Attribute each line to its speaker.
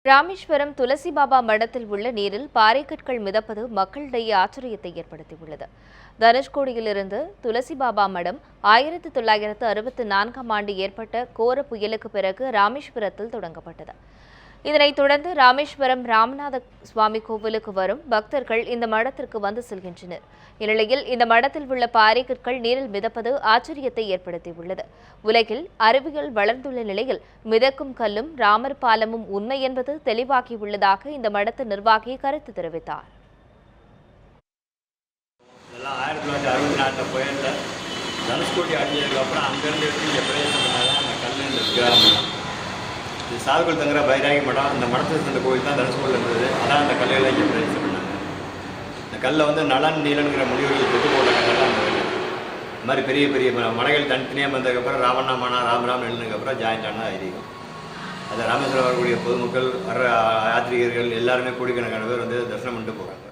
Speaker 1: ராமேஸ்வரம் துளசி பாபா மடத்தில் உள்ள நீரில் பாறைக்கற்கள் மிதப்பது மக்களிடையே ஆச்சரியத்தை ஏற்படுத்தியுள்ளது. தனுஷ்கோடியிலிருந்து துளசி பாபா மடம் 1964ஆம் ஆண்டு ஏற்பட்ட கோர புயலுக்கு பிறகு ராமேஸ்வரத்தில் தொடங்கப்பட்டது. இதனைத் தொடர்ந்து ராமேஸ்வரம் ராமநாத சுவாமி கோவிலுக்கு வரும் பக்தர்கள் இந்த மடத்திற்கு வந்து செல்கின்றனர். இந்நிலையில் இந்த மடத்தில் உள்ள பாறைக்கற்கள் நீரில் மிதப்பது ஆச்சரியத்தை ஏற்படுத்தியுள்ளது. உலகில் அறிவியல் வளர்ந்துள்ள நிலையில் மிதக்கும் கல்லும் ராமர் பாலமும் உண்மை என்பது தெளிவாகியுள்ளதாக இந்த மடத்து நிர்வாகி கருத்து தெரிவித்தார்.
Speaker 2: 1964 புயல்ல தனுஷ்கோடி அடிஞ்சதுக்கு அப்புறம் அங்கிருந்து எடுத்து பிரதேசம் பண்ணாதான் அந்த கல்லுன்ற கிராமம். இது சாதுக்கள் தங்குற பைராகி மடம், அந்த மடத்தில் இருந்த கோயில் தான் தனுஷ்கோடியில் இருந்தது. அதான் அந்த கல்லுகளை இங்கே பிரதேசம் பண்ணாங்க. இந்த கல்லை வந்து நலன் நீலனுங்கிற முடிவுகள் தொட்டு போட்ட கல்லை அந்த இந்த மாதிரி பெரிய பெரிய மலைகள் தனித்தனியாக வந்ததுக்கப்புறம் ராமண்ணா மானா ராமராம் எழுந்ததுக்கப்புறம் ஜாயிண்ட் ஆனது ஐதீகம். அதை ராமேஸ்வரம் வரக்கூடிய பொதுமக்கள் யாத்ரீகர்கள் எல்லாருமே கோடிக்கணக்கான பேர் வந்து தரிசனம் பண்ணிட்டு போகிறாங்க.